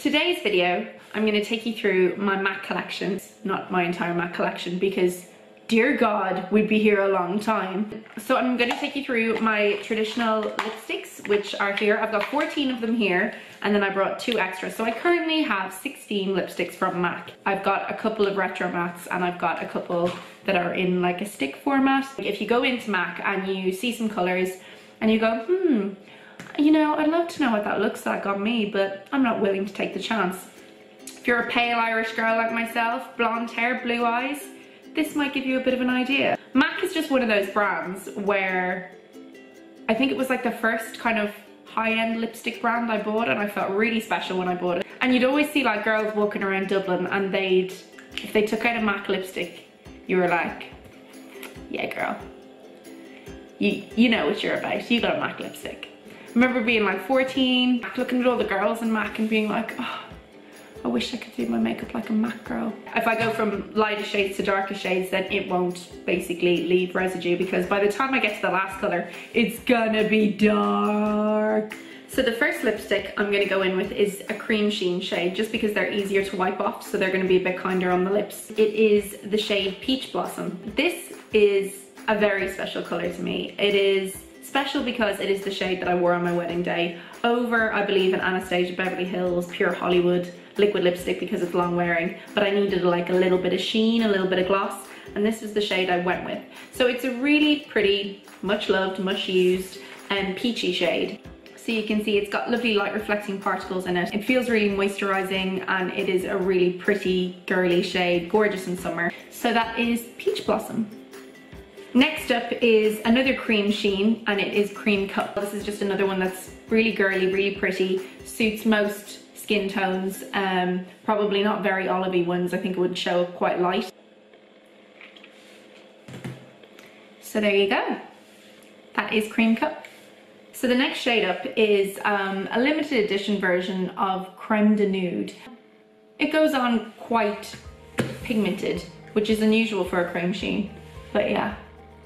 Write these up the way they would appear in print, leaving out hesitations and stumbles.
today's video, I'm going to take you through my MAC collection. Not my entire MAC collection because, dear God, we'd be here a long time. So I'm going to take you through my traditional lipsticks, which are here. I've got 14 of them here, and then I brought 2 extras. So I currently have 16 lipsticks from MAC. I've got a couple of retro mattes, and I've got a couple that are in like a stick format. If you go into MAC and you see some colors and you go, you know, I'd love to know what that looks like on me, but I'm not willing to take the chance. If you're a pale Irish girl like myself, blonde hair, blue eyes, this might give you a bit of an idea. MAC is just one of those brands where I think it was like the first kind of high-end lipstick brand I bought, and I felt really special when I bought it. And you'd always see like girls walking around Dublin and if they took out a MAC lipstick, you were like, yeah girl, you know what you're about, you got a MAC lipstick. I remember being like 14, looking at all the girls in MAC and being like, oh, I wish I could do my makeup like a MAC girl. If I go from lighter shades to darker shades, then it won't basically leave residue, because by the time I get to the last color, it's gonna be dark. So the first lipstick I'm gonna go in with is a Cremesheen shade, just because they're easier to wipe off, so they're gonna be a bit kinder on the lips. It is the shade Peachblossom. This is a very special color to me. It is special because it is the shade that I wore on my wedding day over, I believe, an Anastasia Beverly Hills Pure Hollywood liquid lipstick, because it's long wearing, but I needed like a little bit of sheen, a little bit of gloss, and this was the shade I went with. So it's a really pretty, much loved, much used and peachy shade. So you can see it's got lovely light reflecting particles in it. It feels really moisturizing, and it is a really pretty girly shade, gorgeous in summer. So that is Peachblossom. Next up is another Cremesheen, and it is Creme Cup. This is just another one that's really girly, really pretty, suits most skin tones, probably not very olivey ones. I think it would show quite light. So there you go. That is Creme Cup. So the next shade up is a limited edition version of Creme de Nude. It goes on quite pigmented, which is unusual for a Cremesheen, but yeah,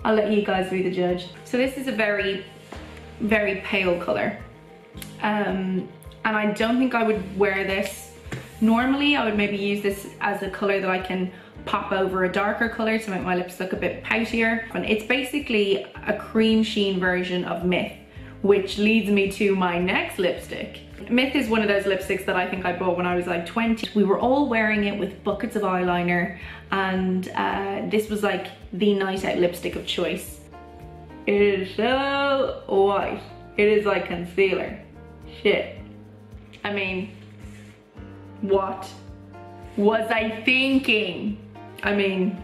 I'll let you guys be the judge. So this is a very, very pale color. And I don't think I would wear this normally. I would maybe use this as a color that I can pop over a darker color to make my lips look a bit poutier. And it's basically a Cremesheen version of Myth, which leads me to my next lipstick. Myth is one of those lipsticks that I think I bought when I was like 20. We were all wearing it with buckets of eyeliner, and this was like the night out lipstick of choice. It is so white. It is like concealer. Shit. I mean, what was I thinking? I mean,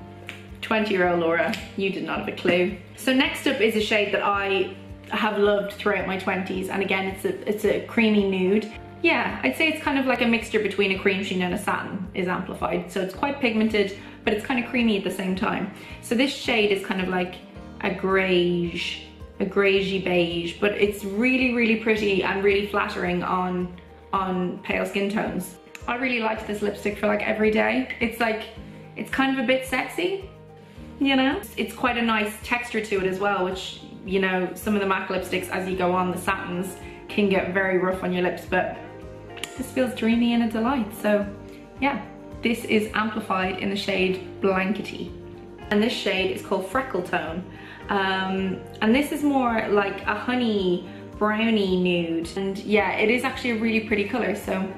20-year-old Laura, you did not have a clue. So next up is a shade that I have loved throughout my 20s, and again, it's a creamy nude. Yeah, I'd say it's kind of like a mixture between a Cremesheen and a Satin is Amplified. So it's quite pigmented, but it's kind of creamy at the same time. So this shade is kind of like a greyish beige, but it's really, really pretty and really flattering on pale skin tones. I really liked this lipstick for like every day. It's kind of a bit sexy, you know? It's quite a nice texture to it as well, which, you know, some of the MAC lipsticks as you go on, the satins, can get very rough on your lips, but this feels dreamy and a delight. So yeah, this is Amplified in the shade Blankety. And this shade is called Freckletone. And this is more like a honey brownie nude, and yeah, it is actually a really pretty color, so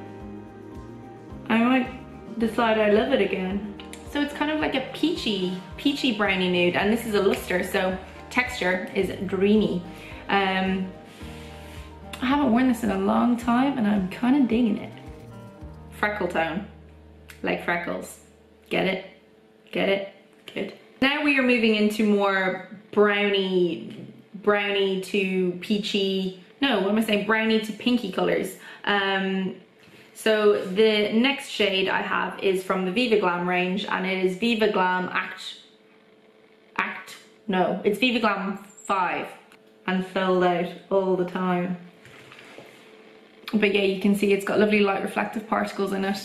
I might decide I love it again. So it's kind of like a peachy brownie nude, and this is a luster, so texture is dreamy. I haven't worn this in a long time, and I'm kind of digging it. Freckletone, like freckles. Get it? Get it? Good. Now we are moving into more brownie to peachy, no, what am I saying, brownie to pinky colors. So the next shade I have is from the Viva Glam range, and it is Viva Glam it's Viva Glam 5, and sold out all the time. But yeah, you can see it's got lovely light reflective particles in it,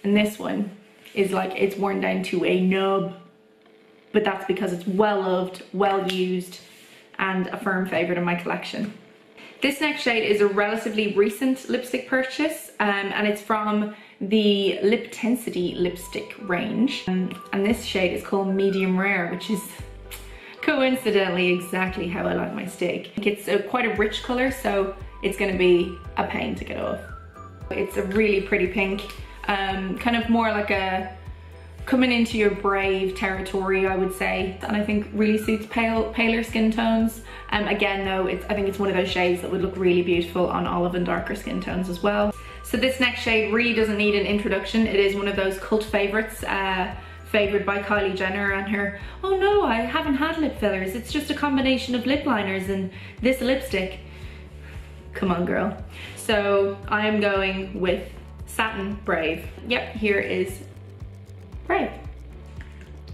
and this one is like, it's worn down to a nub, but that's because it's well loved, well used, and a firm favorite in my collection. This next shade is a relatively recent lipstick purchase, and it's from the Liptensity lipstick range. And this shade is called Medium Rare, which is coincidentally exactly how I like my stick. It's quite a rich color, so it's going to be a pain to get off. It's a really pretty pink, kind of more like a coming into your brave territory, I would say, and I think really suits paler skin tones. Again though, I think it's one of those shades that would look really beautiful on olive and darker skin tones as well. So this next shade really doesn't need an introduction. It is one of those cult favorites, favored by Kylie Jenner and her, oh no, I haven't had lip fillers, it's just a combination of lip liners and this lipstick. Come on girl. So I'm going with Satin Brave. Yep, here is Brave.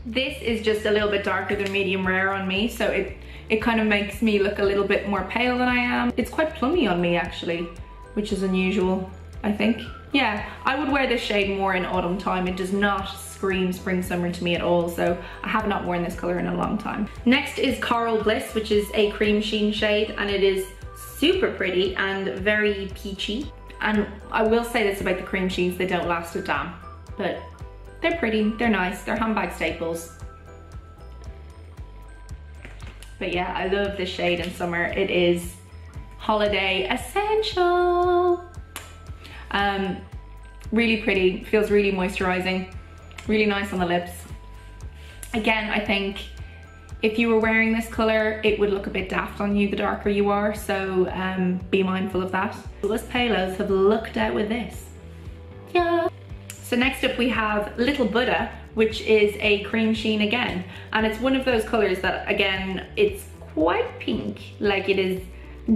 This is just a little bit darker than Medium Rare on me, so it kind of makes me look a little bit more pale than I am. It's quite plummy on me actually, which is unusual, I think. Yeah, I would wear this shade more in autumn time. It does not scream spring summer to me at all, so I have not worn this color in a long time. Next is Coral Bliss, which is a cream sheen shade, and it is super pretty and very peachy. And I will say this about the cream sheens, they don't last a damn, but they're pretty, they're nice, they're handbag staples. But yeah, I love this shade in summer. It is holiday essential. Really pretty, feels really moisturizing, really nice on the lips. Again, I think if you were wearing this color, it would look a bit daft on you the darker you are, so be mindful of that. Us palos have looked out with this. Yeah. So next up we have Little Buddha, which is a cream sheen again. And it's one of those colors that, again, it's quite pink, like it is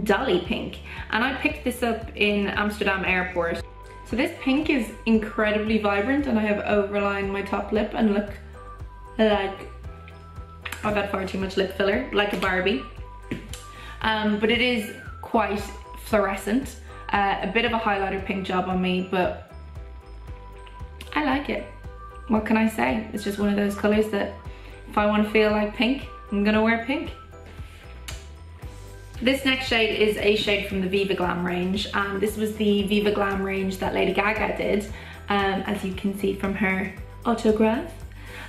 Dolly pink. And I picked this up in Amsterdam airport. So this pink is incredibly vibrant, and I have overlined my top lip and look like I've had far too much lip filler, like a Barbie. But it is quite fluorescent, a bit of a highlighter pink job on me, but I like it. What can I say? It's just one of those colors that if I want to feel like pink, I'm gonna wear pink. This next shade is a shade from the Viva Glam range, and this was the Viva Glam range that Lady Gaga did, as you can see from her autograph.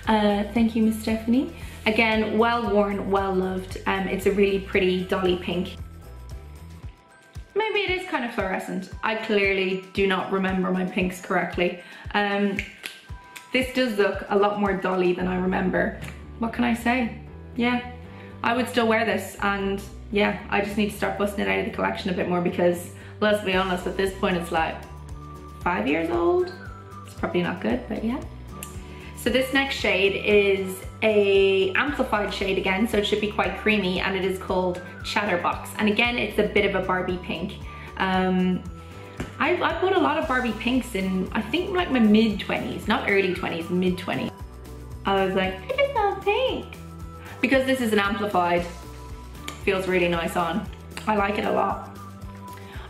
Thank you, Miss Stephanie. Again, well worn, well loved. It's a really pretty dolly pink. Maybe it is kind of fluorescent. I clearly do not remember my pinks correctly. This does look a lot more dolly than I remember. What can I say? Yeah, I would still wear this, and yeah, I just need to start busting it out of the collection a bit more because, let's be honest, at this point it's like 5 years old. It's probably not good, but yeah. So this next shade is a amplified shade again, so it should be quite creamy, and it is called Chatterbox. And again, it's a bit of a Barbie pink. I bought a lot of Barbie pinks in, I think, like my mid-20s, not early 20s, mid-20s. I was like, I just love pink. Because this is an amplified, feels really nice on. I like it a lot.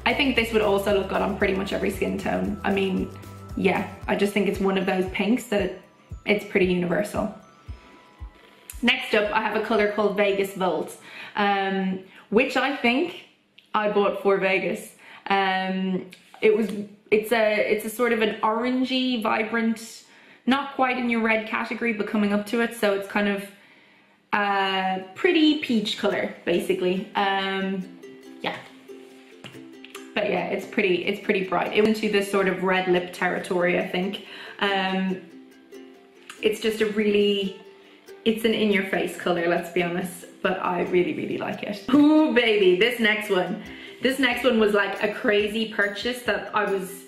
I think this would also look good on pretty much every skin tone. I mean, yeah, I just think it's one of those pinks that it's pretty universal. Next up, I have a color called Vegas Volt, which I think I bought for Vegas. It's a sort of an orangey, vibrant, not quite in your red category, but coming up to it. So it's kind of a pretty peach color, basically. Yeah. But yeah, it's pretty bright. It went into this sort of red lip territory, I think. It's just it's an in-your-face color, let's be honest, but I really, really like it. Ooh, baby, this next one was like a crazy purchase that I was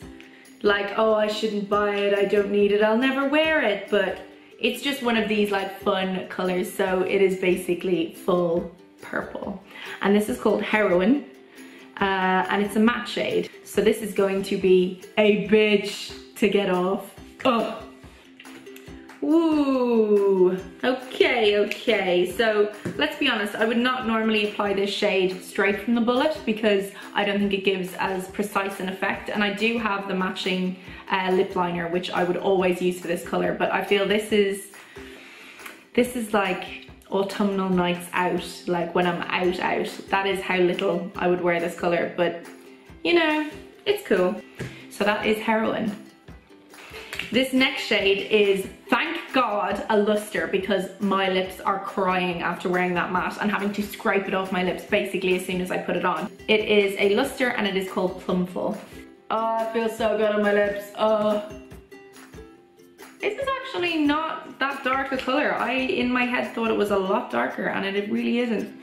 like, oh, I shouldn't buy it, I don't need it, I'll never wear it, but it's just one of these like fun colors. So it is basically full purple, and this is called Heroine, and it's a matte shade. So this is going to be a bitch to get off. Oh. Ooh, okay. So let's be honest, I would not normally apply this shade straight from the bullet because I don't think it gives as precise an effect. And I do have the matching lip liner, which I would always use for this color, but I feel this is like autumnal nights out, like when I'm out. That is how little I would wear this color, but you know, it's cool. So that is Heroine. This next shade is, thank God, a Lustre, because my lips are crying after wearing that matte and having to scrape it off my lips basically as soon as I put it on. It is a Lustre and it is called Plumful. Oh, it feels so good on my lips. Oh. This is actually not that dark a color. I, in my head, thought it was a lot darker, and it really isn't.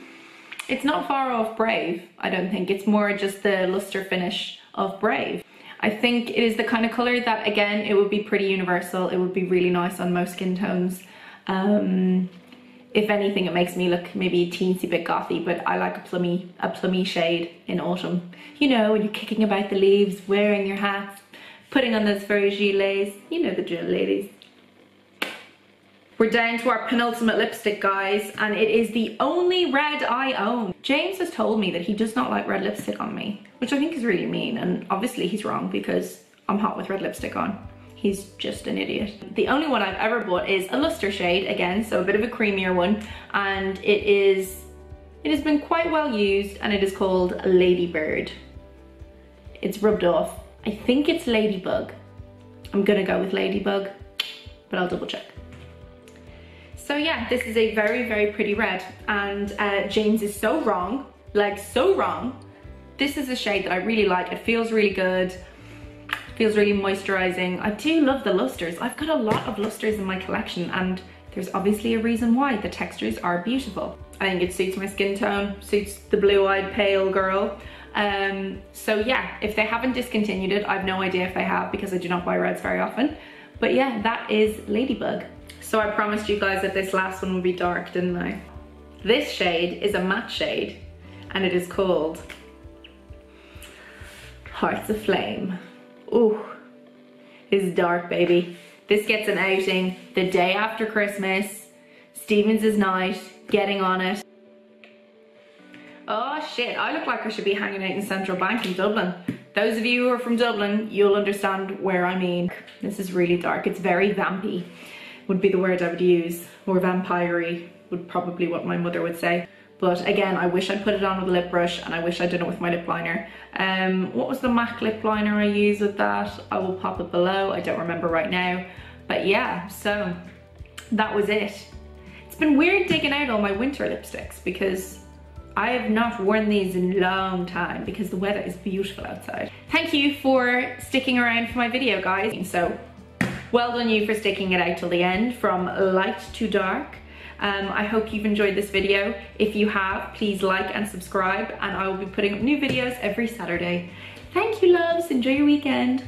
It's not far off Brave, I don't think. It's more just the Lustre finish of Brave. I think it is the kind of color that, again, it would be pretty universal. It would be really nice on most skin tones. If anything, it makes me look maybe a teensy bit gothy, but I like a plummy shade in autumn. You know, when you're kicking about the leaves, wearing your hats, putting on those fur gilets. You know the drill, ladies. We're down to our penultimate lipstick, guys, and it is the only red I own. James has told me that he does not like red lipstick on me, which I think is really mean, and obviously he's wrong because I'm hot with red lipstick on. He's just an idiot. The only one I've ever bought is a Lustre shade, again, so a bit of a creamier one, and it has been quite well used, and it is called Ladybird. It's rubbed off. I think it's Ladybug. I'm gonna go with Ladybug, but I'll double check. So yeah, this is a very, very pretty red, and James is so wrong, like so wrong. This is a shade that I really like. It feels really good, feels really moisturizing. I do love the Lustres. I've got a lot of Lustres in my collection, and there's obviously a reason why. The textures are beautiful. I think it suits my skin tone, suits the blue-eyed pale girl. So yeah, if they haven't discontinued it, I've no idea if they have, because I do not buy reds very often. But yeah, that is Ladybug. So I promised you guys that this last one would be dark, didn't I? This shade is a matte shade, and it is called Hearts Aflame. Ooh, this is dark, baby. This gets an outing the day after Christmas, Stevens' night, getting on it. Oh shit, I look like I should be hanging out in Central Bank in Dublin. Those of you who are from Dublin, you'll understand where I mean. This is really dark. It's very vampy, would be the word I would use, or vampire-y would probably what my mother would say. But again, I wish I'd put it on with a lip brush, and I wish I'd done it with my lip liner. What was the MAC lip liner I used with that? I will pop it below, I don't remember right now. But yeah, so that was it. It's been weird digging out all my winter lipsticks because I have not worn these in a long time because the weather is beautiful outside. Thank you for sticking around for my video, guys. So well done you for sticking it out till the end, from light to dark. I hope you've enjoyed this video. If you have, please like and subscribe, and I will be putting up new videos every Saturday. Thank you, loves. Enjoy your weekend.